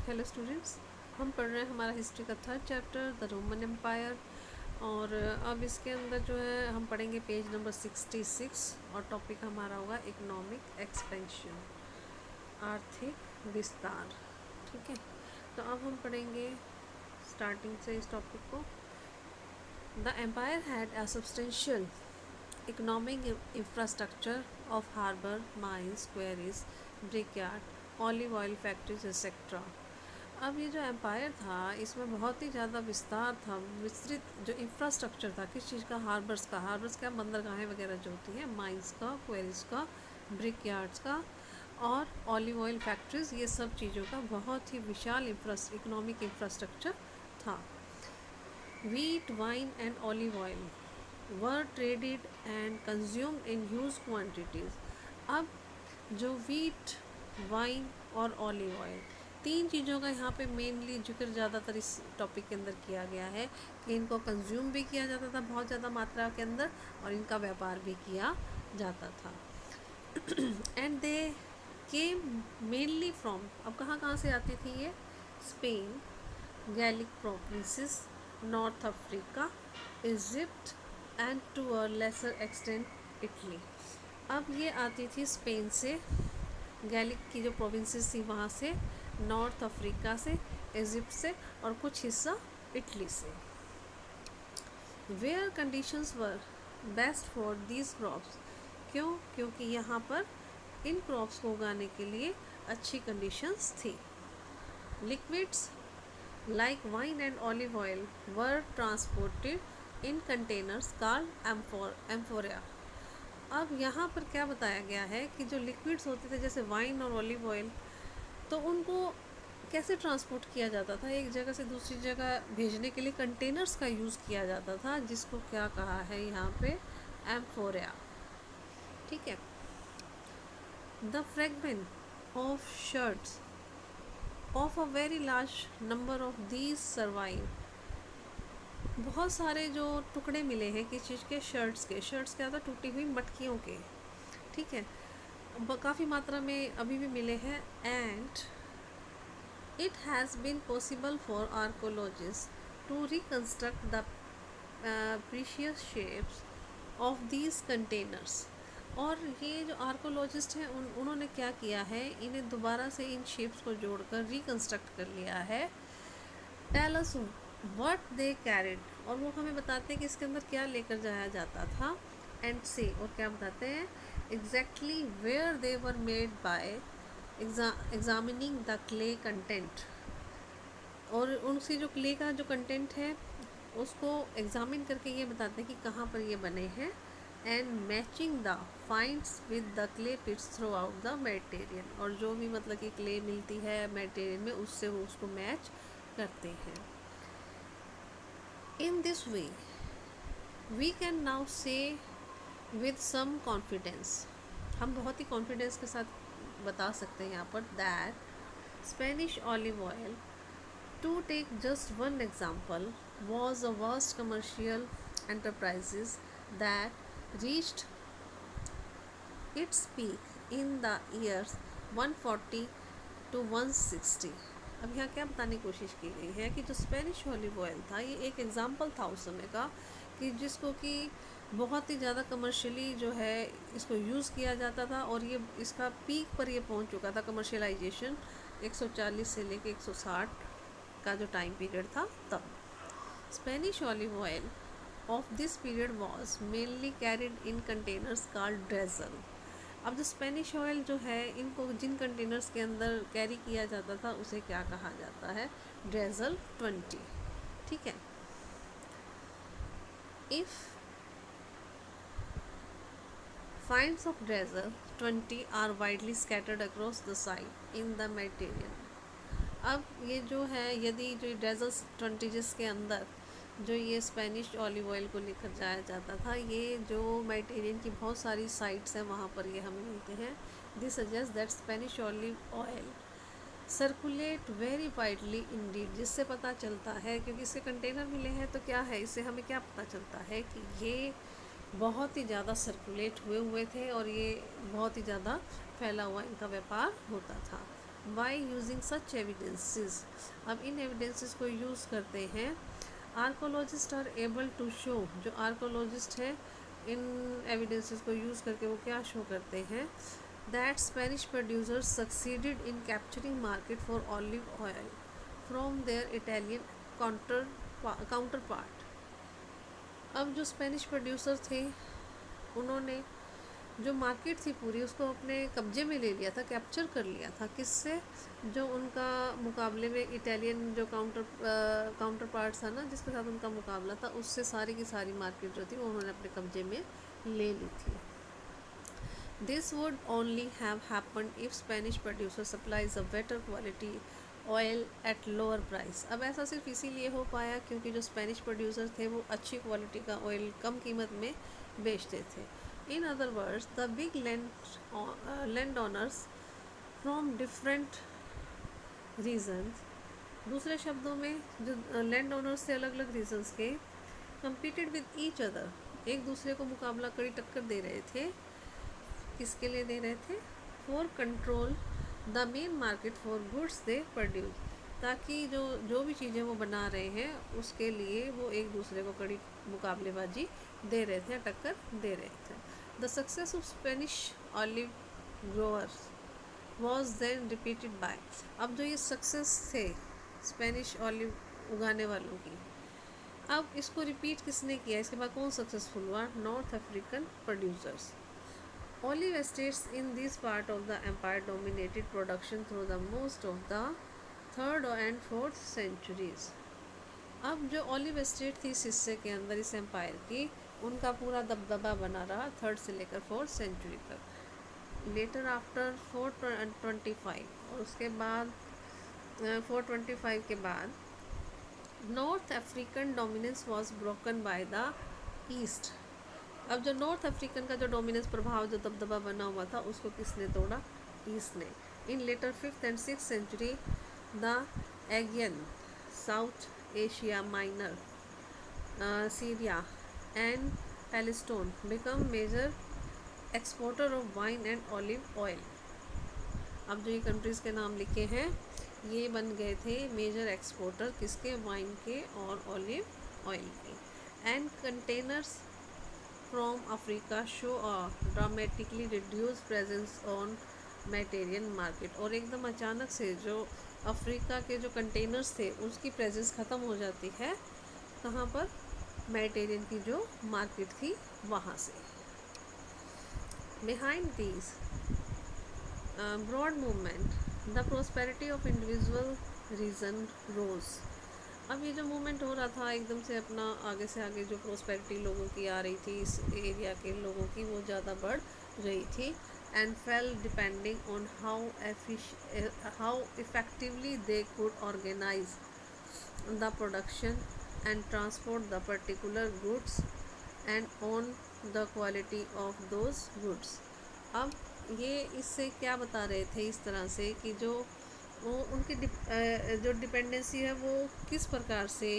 Hello students, हम पढ़ रहे हैं हमारा हिस्ट्री का third chapter the Roman empire. और अब इसके अंदर जो है हम पढ़ेंगे पेज नंबर 66 और टॉपिक हमारा होगा इकोनॉमिक एक्सपेंशन, आर्थिक विस्तार। ठीक है, तो अब हम पढ़ेंगे स्टार्टिंग से इस टॉपिक को। The empire had a substantial economic infrastructure of harbour, mines, quarries, brickyard, olive oil factories etcetera. अब ये जो एम्पायर था इसमें बहुत ही ज़्यादा विस्तार था, विस्तृत जो इंफ्रास्ट्रक्चर था किस चीज़ का, हार्बर्स का बंदरगाहें वगैरह जो होती हैं, माइंस का, क्वेरीज का, ब्रिक यार्ड्स का और ऑलिव ऑयल फैक्ट्रीज, ये सब चीज़ों का बहुत ही विशाल इकोनॉमिक इंफ्रास्ट्रक्चर था। Wheat, wine and olive oil were traded and consumed in huge quantities. अब जो वीट, वाइन और ऑलिव ऑयल, तीन चीज़ों का यहाँ पे मेनली जिक्र ज़्यादातर इस टॉपिक के अंदर किया गया है कि इनको कंज्यूम भी किया जाता था बहुत ज़्यादा मात्रा के अंदर और इनका व्यापार भी किया जाता था। And they came mainly from, अब कहाँ कहाँ से आती थी ये? Spain, Gallic provinces, North Africa, Egypt and to a lesser extent Italy. अब ये आती थी स्पेन से, गैलिक की जो प्रोविंसेस थी वहाँ से, नॉर्थ अफ्रीका से, इजिप्ट से और कुछ हिस्सा इटली से। Where conditions were best for these crops, क्यों? क्योंकि यहाँ पर इन क्रॉप्स को उगाने के लिए अच्छी कंडीशंस थी। Liquids like wine and olive oil were transported in containers called amphorae. अब यहाँ पर क्या बताया गया है कि जो लिक्विड्स होते थे जैसे वाइन और ऑलिव ऑयल, तो उनको कैसे ट्रांसपोर्ट किया जाता था? एक जगह से दूसरी जगह भेजने के लिए कंटेनर्स का यूज़ किया जाता था, जिसको क्या कहा है यहाँ पे? एम्फोरिया। ठीक है। The fragment of shirts of a very large number of these survive. बहुत सारे जो टुकड़े मिले हैं किस चीज़ के? शर्ट्स के। शर्ट्स क्या होता? टूटी हुई मटकियों के। ठीक है, काफ़ी मात्रा में अभी भी मिले हैं। And it has been possible for archaeologists to reconstruct the precious shapes of these containers। और ये जो आर्कोलॉजिस्ट हैं उन्होंने क्या किया है, इन्हें दोबारा से इन शेप्स को जोड़कर रिकंस्ट्रक्ट कर लिया है। Tell us what they carried, और वो हमें बताते हैं कि इसके अंदर क्या लेकर जाया जाता था। एंड से, और क्या बताते हैं? Exactly where they were made by examining the clay content, और उनसे जो क्ले का जो कंटेंट है उसको एग्जामिन करके ये बताते हैं कि कहाँ पर ये बने हैं। And matching the finds with the clay pits throughout the Mediterranean, और जो भी मतलब कि क्ले मिलती है मेडिटेरियन में उससे वो उसको मैच करते हैं। In this way we can now say with some confidence, हम बहुत ही कॉन्फिडेंस के साथ बता सकते हैं यहाँ पर that Spanish olive oil, to take just one example, was a vast commercial enterprises that reached its peak in the years 140 to 160। अब यहाँ क्या बताने की कोशिश की गई है कि जो स्पेनिश ऑलिव ऑयल था ये एक एग्जाम्पल था उस समय का, कि जिसको कि बहुत ही ज़्यादा कमर्शियली जो है इसको यूज़ किया जाता था, और ये इसका पीक पर ये पहुँच चुका था कमर्शियलाइजेशन 140 से लेके 160 का जो टाइम पीरियड था तब। Spanish olive oil of this period was mainly carried in containers called Dressel. अब जो स्पेनिश ऑयल जो है इनको जिन कंटेनर्स के अंदर कैरी किया जाता था उसे क्या कहा जाता है? ड्रेजल 20। ठीक है। If finds of ड्रेजल 20 are widely scattered across the site in the Mediterranean। अब ये जो है, यदि जो ड्रेजल 20 जिसके अंदर जो ये स्पेनिश ऑलिव ऑयल को लेकर जाया जाता था, ये जो मेडिटेरियन की बहुत सारी साइट्स हैं वहाँ पर ये हमें मिलते हैं। This suggest that Spanish olive oil circulate very widely Indeed, जिससे पता चलता है, क्योंकि इसके कंटेनर मिले हैं तो क्या है, इससे हमें क्या पता चलता है कि ये बहुत ही ज़्यादा सर्कुलेट हुए थे और ये बहुत ही ज़्यादा फैला हुआ इनका व्यापार होता था। By using such evidences. अब इन एविडेंसेस को यूज़ करते हैं। Archaeologists are able to show, जो आर्कोलॉजिस्ट है इन एविडेंसेस को यूज़ करके वो क्या शो करते हैं, that Spanish producers succeeded in capturing market for olive oil from their Italian counterpart. अब जो स्पेनिश प्रोड्यूसर थे उन्होंने जो मार्केट थी पूरी उसको अपने कब्जे में ले लिया था, कैप्चर कर लिया था। किससे? जो उनका मुकाबले में इटालियन जो काउंटर पार्ट था ना, जिसके साथ उनका मुकाबला था, उससे सारी की सारी मार्केट जो थी वो उन्होंने अपने कब्जे में ले ली थी। This would only have happened if Spanish producer supplies a better quality oil at lower price. अब ऐसा सिर्फ इसीलिए हो पाया क्योंकि जो स्पेनिश प्रोड्यूसर थे वो अच्छी क्वालिटी का ऑयल कम कीमत में बेचते थे। In other words, the big landowners from different reasons, दूसरे शब्दों में जो लैंड ओनर्स थे अलग अलग रीजन्स के, competed with each other, एक दूसरे को मुकाबला कड़ी टक्कर दे रहे थे। किसके लिए दे रहे थे? For control the main market for goods they produce, ताकि जो भी चीज़ें वो बना रहे हैं उसके लिए वो एक दूसरे को कड़ी मुकाबलेबाजी दे रहे थे, टक्कर दे रहे थे। The success of Spanish olive growers was then repeated by, अब जो ये सक्सेस थे स्पेनिश ऑलिव उगाने वालों की, अब इसको रिपीट किसने किया? इसके बाद कौन सक्सेसफुल हुआ? North African producers. Olive estates in this part of the empire dominated production through the most of the 3rd and 4th centuries। अब जो ऑलिव एस्टेट थी इस हिस्से के अंदर इस एम्पायर की, उनका पूरा दबदबा बना रहा 3rd से लेकर 4th सेंचुरी तक। लेटर आफ्टर 425, और उसके बाद 425 के बाद north African dominance was broken by the east. अब जो नॉर्थ अफ्रीकन का जो डोमिनेंस प्रभाव जो दबदबा बना हुआ था उसको किसने तोड़ा? ईस्ट ने। In later 5th and 6th century the Aegean, south Asia Minor, Syria and Palestine become major exporter of wine and olive oil. अब जो ये कंट्रीज़ के नाम लिखे हैं ये बन गए थे मेजर एक्सपोर्टर, किसके? वाइन के और ऑलिव ऑयल के। And containers from Africa show a dramatically reduce presence on Mediterranean market. और एकदम अचानक से जो अफ्रीका के जो कंटेनर्स थे उसकी प्रेजेंस ख़त्म हो जाती है। कहाँ पर? मेडिटेरियन की जो मार्केट थी वहाँ से। Behind these broad movement the prosperity of individual region rose. अब ये जो मूवमेंट हो रहा था एकदम से अपना आगे से आगे जो प्रोस्पेरिटी लोगों की आ रही थी, इस एरिया के लोगों की वो ज़्यादा बढ़ रही थी। And fail depending on how effectively they could organise the production and transport the particular goods and on the quality of those goods। अब ये इससे क्या बता रहे थे इस तरह से कि जो वो उनकी जो डिपेंडेंसी है वो किस प्रकार से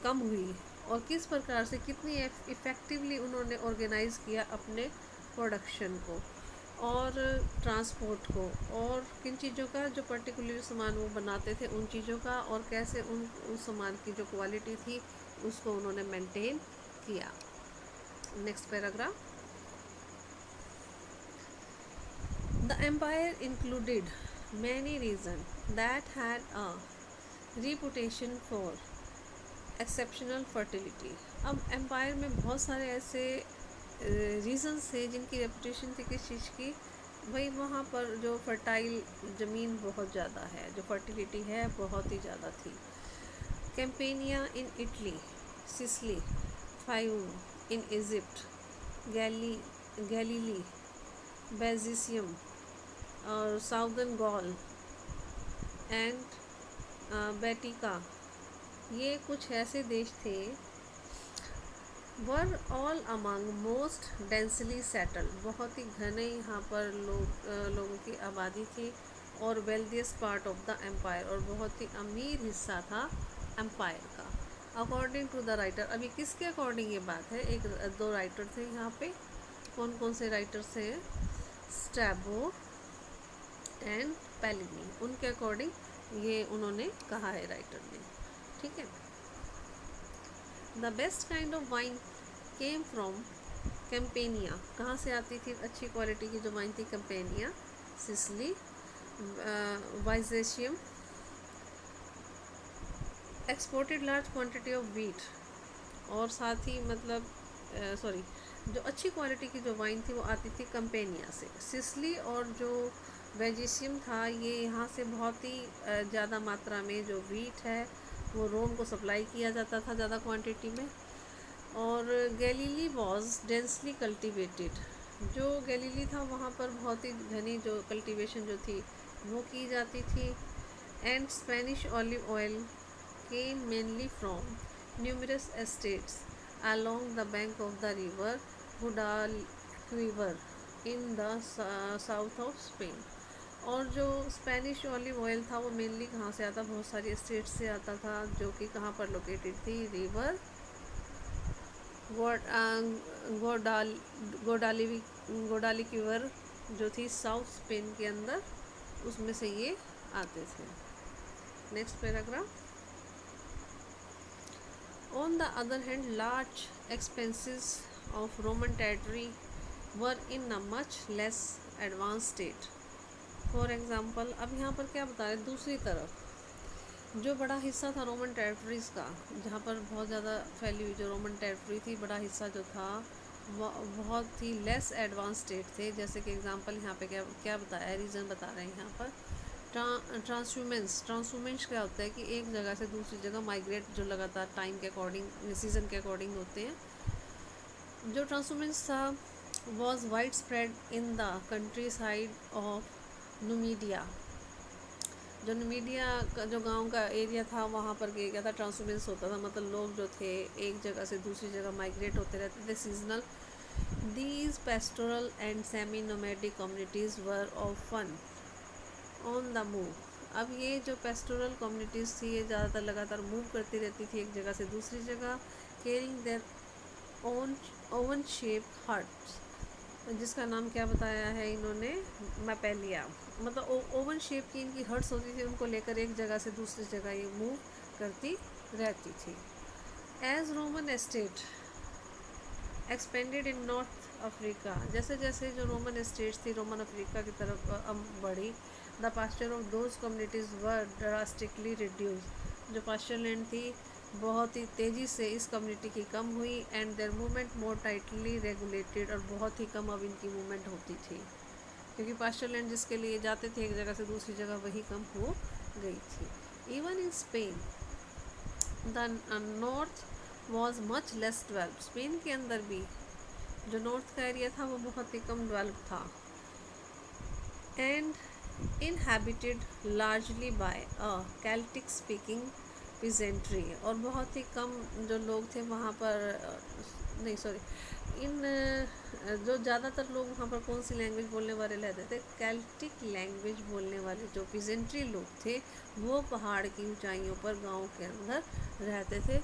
कम हुई और किस प्रकार से कितनी इफ़ेक्टिवली उन्होंने ऑर्गेनाइज़ किया अपने प्रोडक्शन को और ट्रांसपोर्ट को, और किन चीज़ों का, जो पर्टिकुलर सामान वो बनाते थे उन चीज़ों का, और कैसे उस सामान की जो क्वालिटी थी उसको उन्होंने मेंटेन किया। Next paragraph. The empire included many region that had a reputation for exceptional fertility. अब एम्पायर में बहुत सारे ऐसे रीजन्स थे जिनकी रेपुटेशन थी किस चीज़ की? भाई वहाँ पर जो फर्टाइल ज़मीन बहुत ज़्यादा है, जो फर्टिलिटी है बहुत ही ज़्यादा थी। Campania in Italy, Sicily, Fayum in Egypt, Galilee, Byzacium और साउदर्न गॉल एंड बेटिका, ये कुछ ऐसे देश थे were all among most densely settled, बहुत ही घने यहाँ पर लोगों की आबादी थी, और wealthiest part of the empire, और बहुत ही अमीर हिस्सा था एम्पायर का। अकॉर्डिंग टू द राइटर, अभी किसके अकॉर्डिंग ये बात है? एक दो राइटर थे यहाँ पे। कौन कौन से राइटर्स हैं? स्ट्रैबो एंड पेलिनी, उनके अकॉर्डिंग ये उन्होंने कहा है राइटर ने, ठीक है। The best kind of wine came from Campania, कहाँ से आती थी अच्छी क्वालिटी की जो वाइन थी? Campania, Sicily, Byzacium, exported large quantity of wheat, और साथ ही मतलब सॉरी जो अच्छी क्वालिटी की जो वाइन थी वो आती थी कैम्पेनिया से। सिसली और जो वेजिशियम था ये यहाँ से बहुत ही ज़्यादा मात्रा में जो वीट है वो रोम को सप्लाई किया जाता था ज़्यादा क्वांटिटी में। और गैलीली वॉज डेंसली कल्टिवेटेड, जो गैलीली था वहाँ पर बहुत ही घनी जो कल्टीवेशन जो थी वो की जाती थी। And Spanish olive oil came mainly from numerous estates along the bank of the river Guadalquivir in the south of Spain। और जो स्पेनिश ऑलिव ऑयल था वो मेनली कहाँ से आता? बहुत सारी एस्टेट से आता था, जो कि कहाँ पर लोकेटेड थी? रिवर गोडालिक्विवर जो थी साउथ स्पेन के अंदर, उसमें से ये आते थे। Next paragraph. On the other hand, large expenses of Roman territory were in a much less advanced state. For example, अब यहाँ पर क्या बता रहे हैं? दूसरी तरफ जो बड़ा हिस्सा था रोमन टेरिटरीज़ का, जहाँ पर बहुत ज़्यादा फैली हुई जो रोमन टेरिटरी थी, बड़ा हिस्सा जो था बहुत ही लेस एडवांस स्टेट थे। जैसे कि एग्जांपल यहाँ पे क्या क्या बताया है, रीज़न बता रहे हैं यहाँ पर। ट्रांसह्यूमेंस क्या होता है कि एक जगह से दूसरी जगह माइग्रेट जो लगातार टाइम के अकॉर्डिंग सीज़न के अकॉर्डिंग होते हैं। जो ट्रांसह्यूमेंस था was widespread in the countryside of Numidia, जो नुमीडिया का जो गांव का एरिया था वहाँ पर क्या था? ट्रांसह्यूमेंस होता था, मतलब लोग जो थे एक जगह से दूसरी जगह माइग्रेट होते रहते थे seasonal. These pastoral and semi nomadic communities were often on the move. अब ये जो पेस्टोरल कम्युनिटीज़ थी ये ज़्यादातर लगातार मूव करती रहती थी एक जगह से दूसरी जगह। Caring their own shape huts, जिसका नाम क्या बताया है इन्होंने? मैपेलिया, मतलब ओवन शेप की इनकी हट्स होती थी, उनको लेकर एक जगह से दूसरी जगह ये मूव करती रहती थी। As Roman estate expanded in North Africa, जैसे जैसे जो रोमन स्टेट्स थी रोमन अफ्रीका की तरफ बढ़ी, the pasture of those communities were drastically reduce, जो पास्चर लैंड थी बहुत ही तेज़ी से इस कम्युनिटी की कम हुई। And there movement more tightly regulated, और बहुत ही कम अब इनकी मूवमेंट होती थी, क्योंकि पास्चर लैंड जिसके लिए जाते थे एक जगह से दूसरी जगह वही कम हो गई थी। Even in Spain the north was much less developed, Spain के अंदर भी जो नॉर्थ का एरिया था वो बहुत ही कम डेवलप था। And inhabited largely by a Celtic speaking peasantry, और बहुत ही कम जो लोग थे वहाँ पर नहीं सॉरी इन जो ज़्यादातर लोग वहाँ पर कौन सी लैंग्वेज बोलने वाले रहते थे? कैल्टिक लैंग्वेज बोलने वाले जो पिजेंट्री लोग थे वो पहाड़ की ऊंचाइयों पर गाँव के अंदर रहते थे,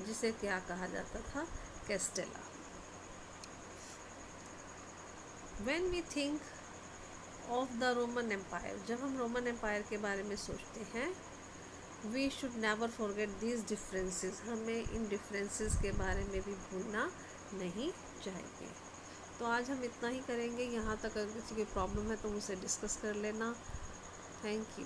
जिसे क्या कहा जाता था? Castella. When we think of the Roman Empire, जब हम रोमन एम्पायर के बारे में सोचते हैं, we should never forget these differences, हमें इन डिफरेंसेस के बारे में भी भूलना नहीं चाहिए। तो आज हम इतना ही करेंगे, यहाँ तक अगर किसी की प्रॉब्लम है तो मुझसे डिस्कस कर लेना। Thank you.